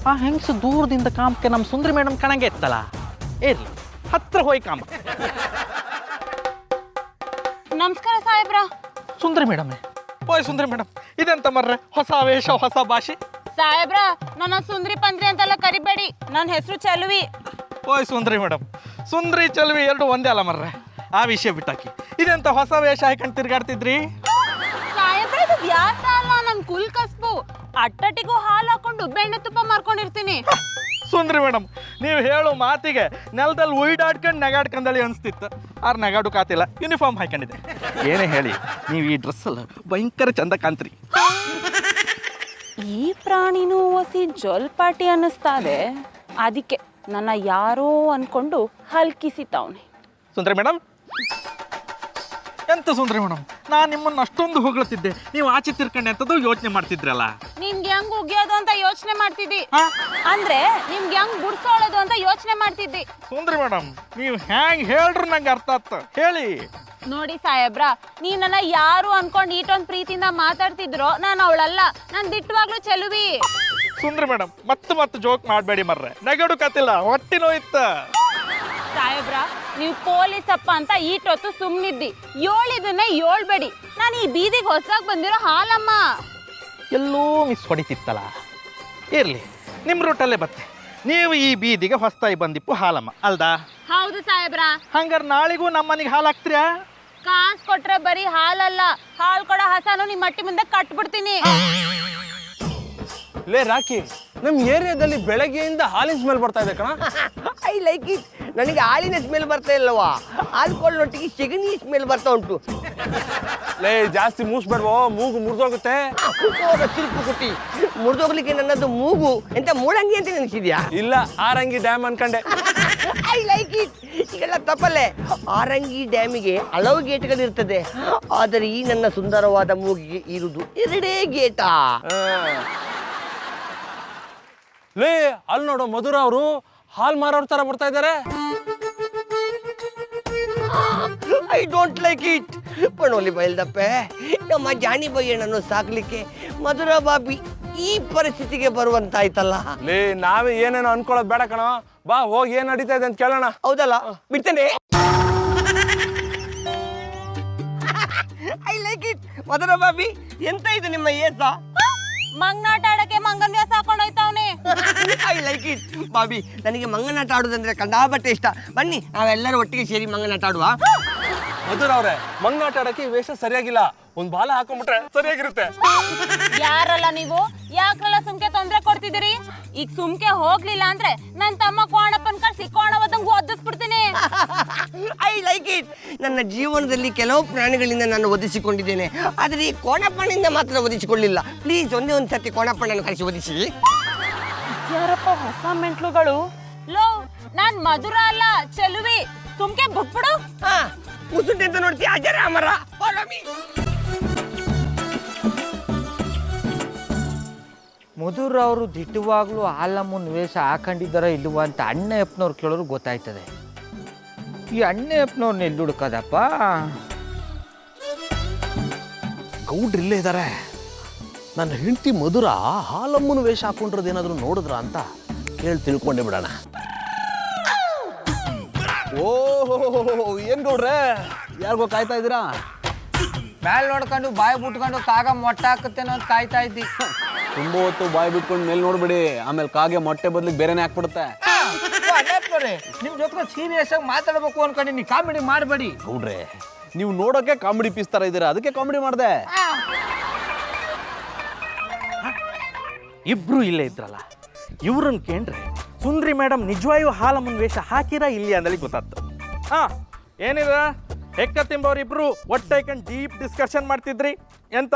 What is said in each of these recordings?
ಆ ಹೆಂಗಸು ದೂರದಿಂದ ಕಾಮಕ್ಕೆ ನಮ್ಮ ಸುಂದರಿ ಮೇಡಮ್ ಕಣಂಗೆ ಇತ್ತಲ್ಲ, ಇರ್ಲಿ ಹತ್ರ ಹೋಯ್ ಕಾಮ. ನಮಸ್ಕಾರ ಸಾಹೇಬ್ರ. ಸುಂದರಿ ಮೇಡಮ್, ಓಯ್ ಸುಂದರಿ ಮೇಡಮ್, ಇದೆಂತ ಮರ್ರೆ ಹೊಸ ವೇಷ ಹೊಸ ಭಾಷೆ? ಸಾಹೇಬ್ರ, ನನ್ನ ಸುಂದ್ರಿ ಪಂದ್ರಿ ಅಂತೆಲ್ಲ ಕರಿಬೇಡಿ, ನನ್ನ ಹೆಸರು ಚಲುವಿ. ಓಯ್ ಸುಂದರಿ ಮೇಡಮ್, ಸುಂದರಿ ಚಲುವಿ ಎರಡು ಒಂದೇ ಅಲ್ಲ ಮರ್ರೆ. ಆ ವಿಷಯ ಬಿಟ್ಟಾಕಿ, ಇದೆಂತ ಹೊಸ ವೇಷ ಹಾಕೊಂಡು ತಿರ್ಗಾಡ್ತಿದ್ರಿ? ಸಾಹೇಬ್ರ, ಇದು ವ್ಯಾಸ ಅಲ್ಲ, ನನ್ ಕುಲ್ ಕಸ್ಬು. ಅಟ್ಟಟಿಗೂ ಹಾಲು ಹಾಕೊಂಡು ಬೆಣ್ಣೆ ತುಪ್ಪ ಮಾರ್ಕೊಂಡಿರ್ತೀನಿ. ಸುಂದರಿ ಮೇಡಮ್, ನೀವು ಹೇಳೋ ಮಾತಿಗೆ ನೆಲದಲ್ಲಿ ಉಯ್ಡಾಡ್ಕೊಂಡು ನೆಗಾಡ್ಕೊಂಡಳಿ ಅನಿಸ್ತಿತ್ತು. ಆರು ನೆಗಾಡು ಕಾತಿಲ್ಲ, ಯೂನಿಫಾರ್ಮ್ ಹಾಕೊಂಡಿದ್ದೆ. ಏನೇ ಹೇಳಿ, ನೀವು ಈ ಡ್ರೆಸ್ಸಲ್ಲಿ ಭಯಂಕರ ಚಂದ ಕಾಣ್ತೀರಿ. ಈ ಪ್ರಾಣಿನೂ ಹೊಸಿ ಜೋಲ್ಪಾಟಿ ಅನ್ನಿಸ್ತಾದೆ, ಅದಕ್ಕೆ ನನ್ನ ಯಾರೋ ಅನ್ಕೊಂಡು ಹಲ್ಕಿಸಿತಾವ್ನೆ. ಸುಂದರಿ ಮೇಡಮ್, ಎಂತ ಸುಂದರಿ ಮೇಡಮ್, ನಾನು ನಿಮ್ಮನ್ನು ಅಷ್ಟೊಂದು ಹೊಗಳುತ್ತಿದ್ದೆ, ನೀವು ಆಚೆ ತಿರ್ಕೊಂಡೆ ಅಂತದ್ದು ಯೋಚನೆ ಮಾಡ್ತಿದ್ರಲ್ಲ. ನಿಮ್ಗೆ ಹೆಂಗ್ ಉಗಿಯೋದು ಅಂತ ಯೋಚನೆ ಮಾಡ್ತಿದ್ದಿ, ಅಂದ್ರೆ ನಿಮ್ಗೆ ಹೆಂಗ್ ಗುಡ್ಸೋಳೋದು ಅಂತ ಯೋಚನೆ ಮಾಡ್ತಿದ್ದಿ. ಸುಂದರಿ ಮೇಡಮ್, ನೀವು ಹ್ಯಾಂಗ್ ಹೇಳ್ರು ನಂಗೆ ಅರ್ಥ ಆತ, ಹೇಳಿ. ನೋಡಿ ಸಾಹೇಬ್ರ, ನೀವ್ ನನ್ನ ಯಾರು ಅನ್ಕೊಂಡು ಈಟೊಂದ್ ಪ್ರೀತಿಯಿಂದ ಮಾತಾಡ್ತಿದ್ರೋ, ನಾನು ಅವಳಲ್ಲ, ನಾನ್ ದಿಟ್ಟವಾಗ್ಲೂ ಚೆಲುವಿ. ಸುಂದರಿ ಮೇಡಮ್, ಮತ್ತೆ ಜೋಕ್ ಮಾಡಬೇಡಿ ಮರ್ರೆ, ನೆಗಡು ಕಾತಿಲ್ಲ, ಹೊಟ್ಟೆ ನೋಯಿತ್ತ. ಸಾಹೇಬ್ರ, ನೀವು ಪೊಲೀಸ್ ಅಪ್ಪ ಅಂತ ಈಟೊತ್ತು ಸುಮ್ನಿದ್ದಿ, ಏಳಿದನ್ನೇ ಏಳ್ಬೇಡಿ. ನಾನು ಈ ಬೀದಿಗೆ ಹೊಸದಾಗಿ ಬಂದಿರೋ ಹಾಲಮ್ಮ. ಎಲ್ಲೋ ಮಿಸ್ ಹೊಡಿತಿತ್ತಲ್ಲ, ಇರ್ಲಿ ನಿಮ್ಮ ರೂಟಲ್ಲೇ ಬತ್ತೆ. ನೀವು ಈ ಬೀದಿಗೆ ಹೊಸ್ತಾಗಿ ಬಂದಿಪ್ಪು ಹಾಲಮ್ಮ ಅಲ್ದಾ? ಹೌದು ಸಾಹೇಬ್ರ. ಹಂಗಾರೆ ನಾಳೆಗೂ ನಮ್ಮ ಮನೆಗೆ ಹಾಲು ಹಾಕ್ತೀರಾ? ಕಾಸು ಕೊಟ್ರೆ ಬರೀ ಹಾಲಲ್ಲ, ಹಾಲು ಕೊಡೋ ಹಸನು ನಿಮ್ಮ ಮಟ್ಟಿ ಮುಂದೆ ಕಟ್ಬಿಡ್ತೀನಿ. ಲೇ ರಾಕಿ, ನಮ್ಮ ಏರಿಯಾದಲ್ಲಿ ಬೆಳಗ್ಗೆಯಿಂದ ಹಾಲಿನ ಸ್ಮೆಲ್ ಬರ್ತಾ ಇದೆ ಕಣ. I like it. ನನಗೆ ಹಾಲಿನ ಸ್ಮೆಲ್ ಬರ್ತಾ ಇಲ್ಲವಾ, ಹಾಲ್ಕೊಳ್ಳೊಟ್ಟಿಗೆ ಸೆಗಣಿ ಸ್ಮೆಲ್ ಬರ್ತಾ ಉಂಟು. ಲೇ ಜಾಸ್ತಿ ಮೂಸ್ಬೇಡ್ವೋ, ಮೂಗು ಮುರಿದೋಗುತ್ತೆ. ತಿರುಪು ಕುಟ್ಟಿ ಮುರಿದೋಗ್ಲಿಕ್ಕೆ ನನ್ನದು ಮೂಗು ಎಂತ ಮೂಡಂಗಿ ಅಂತ ನೆನೆಸಿದ್ಯಾ? ಇಲ್ಲ, ಆರಂಗಿ ಡ್ಯಾಮ್ ಅನ್ಕಂಡೆ. I like it. ಈಗೆಲ್ಲ ತಪ್ಪಲ್ಲೇ. ಆರಂಗಿ ಡ್ಯಾಮಿಗೆ ಹಲವು ಗೇಟ್ಗಳು ಇರ್ತದೆ, ಆದರೆ ಈ ನನ್ನ ಸುಂದರವಾದ ಮೂಗಿಗೆ ಇರುವುದು ಎರಡೇ ಗೇಟಾ. ಲೇ ಅಲ್ಲಿ ನೋಡೋ ಮಧುರ ಅವರು ಹಾಲ್ ಮಾರೋರ್ ತರ ಬರ್ತಾ ಇದ್ದಾರೆ. I don't like it. ಪಣೋಲಿ ಬಯಲ್ದಪ್ಪೆ, ನಮ್ಮ ಜಾನಿ ಬಯ್ಯಣ್ಣನ್ನು ಸಾಕ್ಲಿಕ್ಕೆ ಮಧುರ ಬಾಬಿ ಈ ಪರಿಸ್ಥಿತಿಗೆ ಬರುವಂತಾಯ್ತಲ್ಲ. ಲೇ ನಾವೇ ಏನೇನೋ ಅನ್ಕೊಳ್ಳೋದು ಬೇಡ ಕಣ, ಬಾ ಹೋಗಿ ಏನ್ ನಡೀತಾ ಇದೆ ಅಂತ ಕೇಳೋಣ. ಹೌದಲ್ಲ, ಬಿಡ್ತೇನೆ. I like it. ಮಧುರ ಬಾಬಿ, ಎಂತ ಇದು ನಿಮ್ಮ ಏಸ? ಮಂಗನಾಟ ಆಡಕ್ಕೆ ಮಂಗನ್ ವ್ಯಾಸ ಹಾಕೊಂಡು ಹೋಯ್ತಾವ್ನೆ. I like it. ಬಾಬಿ, ನನಗೆ ಮಂಗನಾಟ ಆಡುದಂದ್ರೆ ಕಂಡಾಬಟ್ಟೆ ಇಷ್ಟ. ಬನ್ನಿ ನಾವೆಲ್ಲರೂ ಒಟ್ಟಿಗೆ ಸೇರಿ ಮಂಗನಾಟ ಆಡುವ. ಮಧುರ ಅವ್ರೆ, ಮಂಗನಾಟ ಆಡಕ್ಕೆ ಈ ವೇಷ ಸರಿಯಾಗಿಲ್ಲ, ಒಂದ್ ಬಾಲ ಹಾಕೊಂಡ್ಬಿಟ್ರೆ ಸರಿಯಾಗಿರುತ್ತೆ. ಯಾರಲ್ಲ ನೀವು? ಯಾಕ್ರಲ್ಲ ಸುಮ್ಕೆ ತೊಂದ್ರೆ ಕೊಡ್ತಿದ್ದೀರಿ? ಈಗ ಸುಮ್ಕೆ ಹೋಗ್ಲಿಲ್ಲ ಅಂದ್ರೆ ನನ್ ತಮ್ಮ ಕೋಣಪ್ಪನ್ ಕರ್ಸಿ ಕೋಣವದಂಗು ಒದಿಸ್ಬಿಡ್ತೀನಿ. I like it. ನನ್ನ ಜೀವನದಲ್ಲಿ ಕೆಲವು ಪ್ರಾಣಿಗಳಿಂದ ನಾನು ಒದಿಸಿಕೊಂಡಿದ್ದೇನೆ, ಆದರೆ ಈ ಕೋಣಪ್ಪನಿಂದ ಮಾತ್ರ ಒದಿಸಿಕೊಳ್ಳಿಲ್ಲ. ಪ್ಲೀಸ್ ಒಂದೇ ಒಂದು ಸರ್ತಿ ಕೋಣಪ್ಪನನ್ನು ಕರೆಸಿ ಒದಿಸಿ. ಯಾರಪ್ಪ ಹೊಸ ಮೆಂಟ್ಲುಗಳು? ಲೋ, ನಾನ್ ಮಧುರ ಅಲ್ಲ, ಚೆಲುವಿ. ಸುಮ್ಕೆ ಬಿಟ್ಬಿಡು. ಮುಸುಂಟೆ ಅಂತ ನೋಡ್ತೀಯ? ಅಜರ ಅಮರ. ಮಧುರ ಅವರು ದಿಟ್ಟವಾಗ್ಲೂ ಹಾಲಮ್ಮನ ವೇಷ ಹಾಕೊಂಡಿದ್ದಾರ ಇಲ್ವ ಅಂತ ಅಣ್ಣಯ್ಯಪ್ಪನವ್ರು ಕೇಳೋರು ಗೊತ್ತಾಯ್ತದೆ. ಈ ಅಣ್ಣಯ್ಯಪ್ಪನವ್ರನ್ನ ಎಲ್ಲಿ ಹುಡುಕದಪ್ಪ? ಗೌಡ್ರು ಇಲ್ಲೇ ಇದ್ದಾರೆ. ನನ್ನ ಹೆಂಡತಿ ಮಧುರ ಹಾಲಮ್ಮನ ವೇಷ ಹಾಕೊಂಡಿರೋದೇನಾದ್ರು ನೋಡಿದ್ರ ಅಂತ ಕೇಳಿ ತಿಳ್ಕೊಂಡೆ ಬಿಡೋಣ. ಓಹೋ, ಏನ್ ಗೌಡ್ರೆ, ಯಾರಿಗೋ ಕಾಯ್ತಾ ಇದ್ದೀರಾ? ಮ್ಯಾಲ್ ನೋಡ್ಕೊಂಡು ಬಾಯಿ ಬಿಟ್ಕೊಂಡು ಕಾಗ ಮೊಟ್ಟೆ ಹಾಕುತ್ತೇನೋ ಅಂತ ಕಾಯ್ತಾ ಇದ್ದಿ. ತುಂಬಾ ಹೊತ್ತು ಬಾಯಿ ಬಿಟ್ಕೊಂಡು ಮೇಲೆ ನೋಡ್ಬೇಡಿ, ಆಮೇಲೆ ಕಾಗೆ ಮೊಟ್ಟೆ ಬದಲಿಗೆ ಬೇರೆನೇ ಹಾಕ್ಬಿಡುತ್ತೆ. ನಿಮ್ ಜೊತೆ ಸೀರಿಯಸ್ ಆಗಿ ಮಾತಾಡ್ಬೇಕು ಅನ್ಕೊಂಡಿನಿ, ಕಾಮಿಡಿ ಮಾಡಬೇಡಿ. ಗೌಡ್ರೆ, ನೀವು ನೋಡೋಕೆ ಕಾಮಿಡಿ ಪೀಸ್ ತರ ಇದ್ದೀರಾ, ಅದಕ್ಕೆ ಕಾಮಿಡಿ ಮಾಡಿದೆ. ಇಬ್ರು ಇಲ್ಲೇ ಇದ್ರಲ್ಲ, ಇವ್ರನ್ನ ಕೇಂದ್ರೆ ಸುಂದ್ರಿ ಮೇಡಮ್ ನಿಜವಾಯೂ ಹಾಲಮ್ಮನ ವೇಷ ಹಾಕಿರಾ ಇಲ್ಲಿ ಅಂದಲಿ ಗೊತ್ತಾಗ್ತು. ಏನಿದ ಹೆಕ್ಕ ತಿಂಬವ್ರಿಬ್ರು ಒಟ್ಟೈಕೊಂಡು ಡೀಪ್ ಡಿಸ್ಕಷನ್ ಮಾಡ್ತಿದ್ರಿ ಎಂತ?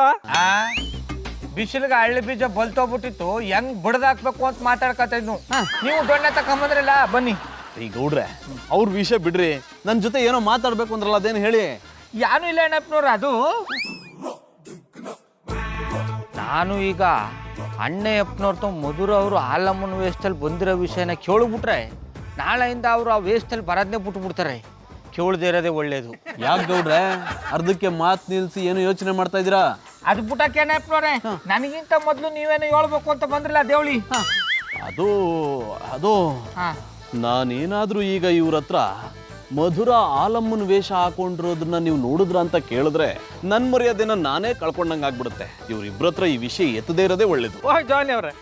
ಬಿಸಿಲಿಗೆ ಹಳ್ಳಿ ಬೀಜ ಬಲ್ತೋಗ್ಬಿಟ್ಟಿತ್ತು, ಹೆಂಗ್ ಬಡ್ದಾಕ್ಬೇಕು ಅಂತ ಮಾತಾಡ್ಕತ್ತಿದ್ನು. ನೀವು ದೊಣ್ಣೆ ತಕೊಂಬಂದ್ರಲ್ಲ, ಬನ್ನಿ. ಈ ಗೌಡ್ರೆ, ಅವ್ರ ವಿಷಯ ಬಿಡ್ರಿ, ನನ್ನ ಜೊತೆ ಏನೋ ಮಾತಾಡ್ಬೇಕು ಅಂದ್ರಲ್ಲ, ಅದೇನು ಹೇಳಿ. ಯಾನು ಇಲ್ಲ ಅಣ್ಣಪ್ಪನವ್ರು. ಅದು ನಾನು ಈಗ ಅಣ್ಣಯ್ಯಪ್ಪನವ್ರ ಮಧುರ ಅವರು ಹಾಲಮ್ಮನ ವೇಷದಲ್ಲಿ ಬಂದಿರೋ ವಿಷಯನ ಕೇಳಿಬಿಟ್ರೆ ನಾಳೆಯಿಂದ ಅವರು ಆ ವೇಷದಲ್ಲಿ ಬರೋದನ್ನೇ ಬಿಟ್ಬಿಡ್ತಾರೆ. ಕೇಳದೇ ಇರೋದೇ ಒಳ್ಳೇದು. ಯಾಕೆ ಗೌಡ್ರೆ ಅರ್ಧಕ್ಕೆ ಮಾತು ನಿಲ್ಸಿ ಏನು ಯೋಚನೆ ಮಾಡ್ತಾ ಇದ್ದೀರಾ? ಅದು ಬಿಟ್ಟಕ್ಕೆ ಅಣ್ಣಪ್ಪನವ್ರೆ, ನನಗಿಂತ ಮೊದಲು ನೀವೇನೋ ಹೇಳ್ಬೇಕು ಅಂತ ಬಂದ್ರಲ್ಲ ದೇವಳಿ. ಅದು ಅದು ನಾನೇನಾದರೂ ಈಗ ಇವ್ರ ಹತ್ರ ಮಧುರ ಆಲಮ್ಮನ ವೇಷ ಹಾಕೊಂಡಿರೋದನ್ನ ನೀವು ನೋಡಿದ್ರ ಅಂತ ಕೇಳಿದ್ರೆ ನನ್ನ ಮರ್ಯಾದೆನ ನಾನೇ ಕಳ್ಕೊಂಡಂಗೆ ಆಗ್ಬಿಡುತ್ತೆ. ಇವ್ರಿಬ್ರ ಹತ್ರ ಈ ವಿಷಯ ಎತ್ತದೇ ಇರೋದೇ ಒಳ್ಳೇದು. ಓಹ್ ಜಾನಿ ಅವ್ರೆ,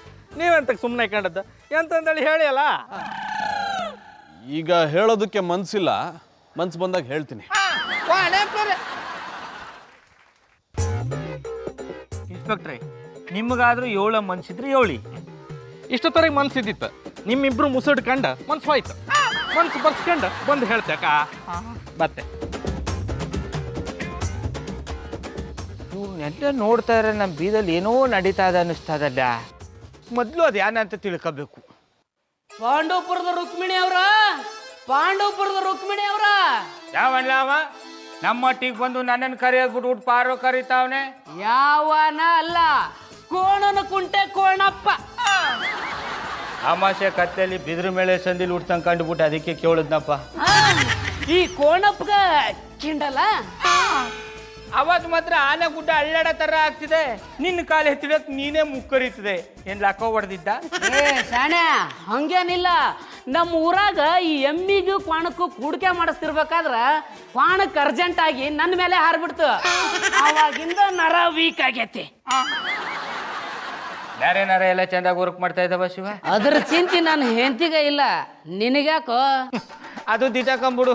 ನೀವೆಂತ ಸುಮ್ಮನೆ ಕಂಡದ್ದು ಎಂತಂದೇಳಿ ಹೇಳಿ ಅಲ್ಲ. ಈಗ ಹೇಳೋದಕ್ಕೆ ಮನ್ಸಿಲ್ಲ, ಮನ್ಸು ಬಂದಾಗ ಹೇಳ್ತೀನಿ. ಇನ್ಸ್ಪೆಕ್ಟ್ರೆ, ನಿಮಗಾದ್ರೂ 7 ಮನ್ಸಿದ್ರೆ 7. ಇಷ್ಟೊತ್ತರೆಗೆ ಮನ್ಸಿದ್ದಿತ್ತು, ನಿಮ್ಮಿಬ್ರು ಮುಸುಡ್ಕಂಡ ಮನ್ಸು ಹೋಯ್ತು. ಮನ್ಸು ಬರ್ಸ್ಕಂಡು ಬಂದು ಹೇಳ್ತೇಕ ಮತ್ತೆ. ಇವ್ರನ್ನೆಲ್ಲ ನೋಡ್ತಾ ಇದ್ರೆ ನಮ್ಮ ಬೀದಲ್ಲಿ ಏನೋ ನಡೀತಾ ಇದೆ ಅನ್ನಿಸ್ತದಲ್ಲ. ಮೊದಲು ಅದು ಏನಂತ ತಿಳ್ಕೋಬೇಕು. ಪಾಂಡವಪುರದ ರುಕ್ಮಿಣಿ ಅವರ ಯಾವನ್ಲ ಅವ ನಮ್ಮಟ್ಟಿಗೆ ಬಂದು ನನ್ನನ್ನು ಕರೆಯೋದ್ಬಿಟ್ಟು ಪಾರೋ ಕರೀತಾವನೆ. ಯಾವನ ಅಲ್ಲ, ಕೋಣನ ಕುಂಟೆ ಕೋಣಪ್ಪ. ಅಮಾಸೆ ಕತ್ತಲ್ಲಿ ಬಿದಿರು ಮೇಳೆ ಸಂದಿಲ್ ಉಡ್ತಂಗೆ ಕಂಡುಬಿಟ್ಟು ಅದಕ್ಕೆ ಕೇಳಿದ್ನಪ್ಪ. ಈ ಕೋಣಪ್ಪಗ ಕಿಂಡಲ್ಲ. ಅವತ್ತು ಮಾತ್ರ ಆನೆ ಗುಡ್ಡ ಅಳ್ಳಾಡ ತರ ಆಗ್ತಿದೆ. ನಿನ್ನ ಕಾಲು ಎತ್ತಿಡಕ್ ನೀನೇ ಮುಕ್ಕರಿತದೆ. ಏನ್ ಲಾಕೋ ಹೊಡೆದಿದ್ದ? ಏ ಶಾಣೆ, ಹಂಗೇನಿಲ್ಲ. ನಮ್ಮ ಊರಾಗ ಈ ಎಮ್ಮಿಗೂ ಕ್ವಾಣಕ್ಕೂ ಕೂಡಿಕೆ ಮಾಡಿಸ್ತಿರ್ಬೇಕಾದ್ರ ಕ್ವಾಣಕ್ಕೆ ಅರ್ಜೆಂಟ್ ಆಗಿ ನನ್ನ ಮೇಲೆ ಹಾರ್ಬಿಡ್ತು. ಅವಾಗಿಂದ ನರ ವೀಕ್ ಆಗೈತಿ. ಬೇರೆ ನರ ಎಲ್ಲ ಚಂದಾಗಿ ವರ್ಕ್ ಮಾಡ್ತಾ ಇದ್ದಾವ ಶಿವ. ಅದ್ರ ಚಿಂತೆ ನನ್ನ ಹೆಂಡತಿಗ ಇಲ್ಲ, ನಿನಗ್ಯಾಕೋ? ಅದು ದಿಟಕಂಬಿಡು,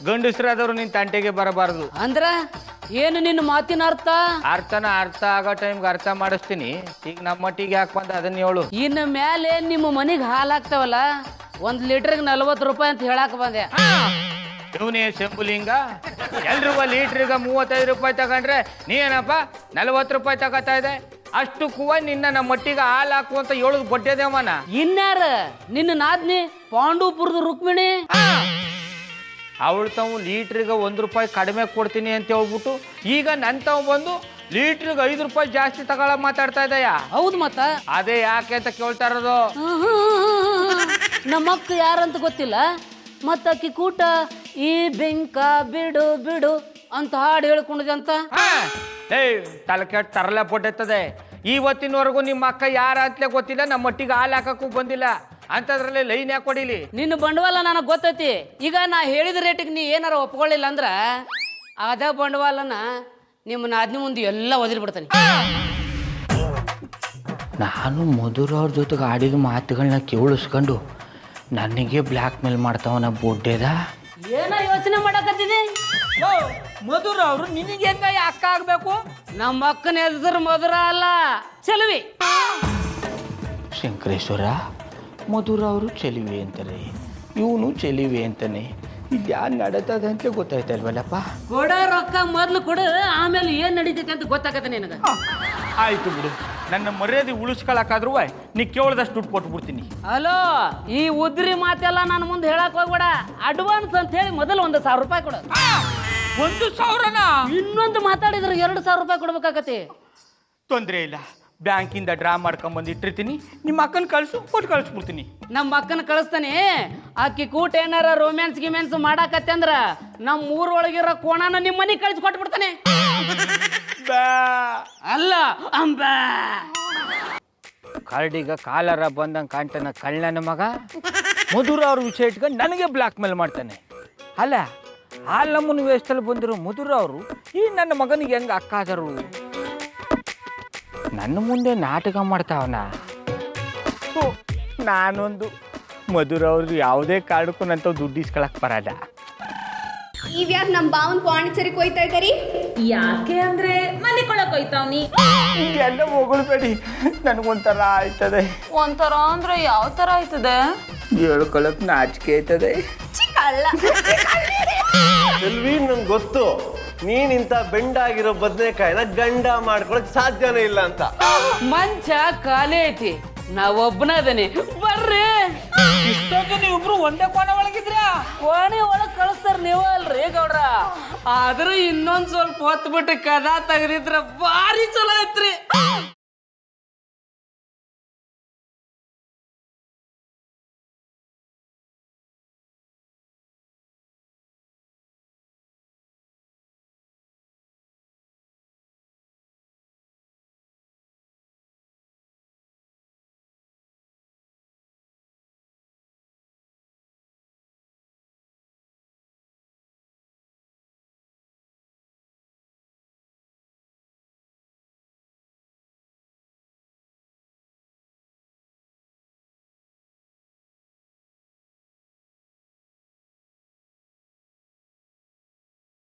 ಗಂಡಸ್ರಾದವ್ರು ನಿನ್ ತಂಟೆಗೆ ಬರಬಾರ್ದು. ಅಂದ್ರ ಏನು ನಿನ್ನ ಮಾತಿನ ಅರ್ಥ? ಅರ್ಥ ಆಗೋ ಟೈಮ್ಗೆ ಅರ್ಥ ಮಾಡಿಸ್ತೀನಿ. ಈಗ ನಮ್ಮಟ್ಟಿಗೆ ಯಾಕೆ ಬಂದ ಅದನ್ನ ಹೇಳು. ಇನ್ನು ಮೇಲೆ ನಿಮ್ಮ ಮನೆಗೆ ಹಾಲು ಹಾಕ್ತಾವಲ್ಲ, 1 ಲೀಟ್ರಿಗೆ 40 ರೂಪಾಯಿ ಅಂತ ಹೇಳಕ್ ಬಂದೆ. ಇವನೇ ಶಂಭುಲಿಂಗ, ಎಲ್ರಿಗೂ ಲೀಟ್ರಿಗೆ 35 ರೂಪಾಯಿ ತಗೊಂಡ್ರೆ ನೀನಪ್ಪ 40 ರೂಪಾಯಿ ತಗೋತಾ ಇದೆ. ಅಷ್ಟು ಕೂವ ನಿನ್ನ ನಮ್ಮ ಮಟ್ಟಿಗೆ ಹಾಲು ಹಾಕು ಅಂತ ಹೇಳುದು ಬಡ್ಡೆದೇವನ. ಇನ್ಯಾರ ನಿನ್ನ ನಾದ್ನಿ ಪಾಂಡವಪುರದ ರುಕ್ಮಿಣಿ? ಅವಳು ತಾವು ಲೀಟ್ರಿಗೆ 1 ರೂಪಾಯಿ ಕಡಿಮೆ ಕೊಡ್ತೀನಿ ಅಂತ ಹೇಳ್ಬಿಟ್ಟು ಈಗ ನನ್ನ ತಾವು ಬಂದು ಲೀಟ್ರಿಗೆ 5 ರೂಪಾಯಿ ಜಾಸ್ತಿ ತಗೊಳ ಮಾತಾಡ್ತಾ ಇದೆಯ. ಹೌದು ಮತ್ತ ಅದೇ ಯಾಕೆ ಅಂತ ಕೇಳ್ತಾ ಇರೋದು. ನಮ್ಮಕ್ಕ ಯಾರಂತ ಗೊತ್ತಿಲ್ಲ, ಮತ್ತ ಅಕ್ಕಿ ಕೂಟ ಈ ಬೆಂಕ ಬಿಡು ಬಿಡು ಅಂತ ಹಾಡು ಹೇಳ್ಕೊಂಡದಂತ. ತಲೆ ಕೆಟ್ಟ ತರಲೆ ಪೊಟ್ಟೆತ್ತದೆ. ಇವತ್ತಿನವರೆಗೂ ನಿಮ್ಮ ಅಕ್ಕ ಯಾರ ಅಂತಲೇ ಗೊತ್ತಿಲ್ಲ, ನಮ್ಮ ಮಟ್ಟಿಗೆ ಹಾಲು ಹಾಕಕ್ಕೂ ಬಂದಿಲ್ಲ. ಅಂತದ್ರಲ್ಲಿ ಲೈನ್ ಯಾಕೆ ಕೊಡಿಲಿ? ನಿನ್ನ ಬಂಡವಾಳ ನನಗೆ ಗೊತ್ತೈತಿ. ಈಗ ನಾ ಹೇಳಿದ ರೇಟಿಗೆ ನೀ ಏನಾರ ಒಪ್ಕೊಳ್ಳಿಲ್ಲ ಅಂದ್ರ ಅದ ಬಂಡವಾಳನ ನಿಮ್ಮ ನಾದ್ನಿ ಮುಂದೆ ಎಲ್ಲ ಒದರಿ ಬಿಡ್ತಾನೆ. ನಾನು ಮಧುರ ಅವ್ರ ಜೊತೆಗೆ ಆಡಿದ ಮಾತುಗಳನ್ನ ಕೇಳಿಸ್ಕೊಂಡು ನನಗೆ ಬ್ಲ್ಯಾಕ್ ಮೇಲ್ ಮಾಡ್ತಾವನ ಬೊಡ್ಡೆದ. ಏನೋ ಯೋಚನೆ ಮಾಡಕತ್ತಿದೆ. ಮಧುರ ಅವರು ನಿನಗೆ ಹೆಂಗ ಅಕ್ಕ ಆಗ್ಬೇಕು? ನಮ್ಮ ಅಕ್ಕನ ಹೆಸರು ಮಧುರ ಅಲ್ಲ, ಚೆಲುವಿ. ಶಂಕರೇಶ್ವರ, ಮಧುರ ಅವರು ಚೆಲುವೆ ಅಂತಾರೆ, ಇವನು ಚೆಲುವೆ ಅಂತಾನೆ. ಇದು ಯಾರು ನಡೀತದೆ ಅಂತ ಗೊತ್ತಾಯ್ತಲ್ವಲ್ಲಪ್ಪ. ಕೊಡ ರೊಕ್ಕ ಮೊದ್ಲು ಕೊಡು, ಆಮೇಲೆ ಏನ್ ನಡೀತೈತೆ ಅಂತ ಗೊತ್ತಾಗತ್ತೆ ನಿನಗ. ಆಯ್ತು ಬಿಡು, ನನ್ನ ಮರ್ಯಾದೆ ಉಳಿಸ್ಕೊಳಕಾದ್ರೂ ನೀ ಕೇಳ್ದಷ್ಟು ದುಡ್ಡು ಕೊಟ್ಬಿಡ್ತೀನಿ. ಹಲೋ, ಈ ಉದ್ರಿ ಮಾತೆಲ್ಲ ನನ್ನ ಮುಂದೆ ಹೇಳಕ್ ಹೋಗ್ಬೇಡ. ಅಡ್ವಾನ್ಸ್ ಅಂತ ಹೇಳಿ ಮೊದಲು 1,000 ರೂಪಾಯಿ ಕೊಡು. 1,000ನಾ? ಇನ್ನೊಂದು ಮಾತಾಡಿದ್ರೆ 2,000 ರೂಪಾಯಿ ಕೊಡ್ಬೇಕಾಗತ್ತೆ. ತೊಂದರೆ ಇಲ್ಲ, ಬ್ಯಾಂಕಿಂದ ಡ್ರಾ ಮಾಡ್ಕೊಂಬಂದು ಇಟ್ಟಿರ್ತೀನಿ. ನಿಮ್ಮ ಅಕ್ಕನ ಕೊಟ್ಟು ಕಳಿಸ್ಬಿಡ್ತೀನಿ. ನಮ್ಮ ಅಕ್ಕನ ಕಳಿಸ್ತಾನೆ. ಆಕಿ ಕೂಟ ಏನಾರ ರೊಮ್ಯಾನ್ಸ್ ಗಿಮ್ಯಾನ್ಸ್ ಮಾಡಾಕತ್ತೆ ಅಂದ್ರ ನಮ್ಮ ಊರೊಳಗಿರೋ ಕೋಣನ ನಿಮ್ಮ ಮನೆಗೆ ಕಳಿಸಿ ಕೊಟ್ಬಿಡ್ತಾನೆ. ಅಲ್ಲ ಅಂಬ ಕರಡಿಗ ಕಾಲರ ಬಂದಂಗೆ ಕಾಣ್ತಾನ ಕಳ್ಳನ ಮಗ. ಮಧುರ ಅವ್ರ ವಿಷಯ ಇಟ್ಕೊಂಡು ನನಗೆ ಬ್ಲ್ಯಾಕ್ ಮೇಲ್ ಮಾಡ್ತಾನೆ. ಅಲ್ಲ, ಆಲಮ್ಮನ ವೇಷದಲ್ಲಿ ಬಂದಿರೋ ಮಧುರ ಅವರು ಈ ನನ್ನ ಮಗನಿಗೆ ಹೆಂಗೆ ಅಕ್ಕ ಆದರು? ನನ್ನ ಮುಂದೆ ನಾಟಕ ಮಾಡ್ತಾವನ. ನಾನೊಂದು ಮಧುರ ಅವ್ರು ಯಾವುದೇ ಕಾರಣಕ್ಕೂ ನಂತ ದುಡ್ಡು ಇಸ್ಕೊಳಕ್ ಬರಲ್ಲ. ಇವ್ಯಾಕೆ ನಮ್ಮ ಬಾವನ್ ಪಾಂಡಿಚೇರಿಗೆ ಹೋಯ್ತಾ ಇದ್ದಾರಿ? ಯಾಕೆ ಅಂದ್ರೆ ಮನೆ ಕೊಳಕ್ ಹೋಯ್ತಾವ್ನಿ. ಎಲ್ಲ ಹೊಗಳ್ಬೇಡಿ, ನನಗೊಂಥರ ಆಯ್ತದೆ. ಒಂಥರ ಅಂದ್ರೆ ಯಾವ ತರ ಆಯ್ತದೆ? ಹೇಳ್ಕೊಳಕ್ ನಾಚಿಕೆ ಆಯ್ತದೆ. ಚಿಕ್ಕಲ್ಲ ಎಲ್ವಿ, ನಂಗೆ ಗೊತ್ತು ನೀನ್ ಇಂಥ ಬೆಂಡಾಗಿರೋ ಬದನೆಕಾಯಿನ ಗಂಡ ಮಾಡ್ಕೊಳಕ್ ಸಾಧ್ಯನೇ ಇಲ್ಲ ಅಂತ. ಮಂಚ ಖಾಲಿ ಐತಿ, ನಾವೊಬ್ಬನ ಅದನಿ. ಬರ್ರಿ. ನೀವಿಬ್ರು ಒಂದೇ ಕೋಣೆ ಒಳಗಿದ್ರಾ? ಕೋಣೆ ಒಳಗ್ ಕಳಿಸ್ತಾರ ನೀವು ಅಲ್ರಿ ಗೌಡ್ರ. ಆದ್ರೂ ಇನ್ನೊಂದ್ ಸ್ವಲ್ಪ ಹೊತ್ತು ಬಿಟ್ಟು ಕದ ತೆಗ್ದಿದ್ರ ಭಾರಿ ಚಲೋ ಐತ್ರಿ.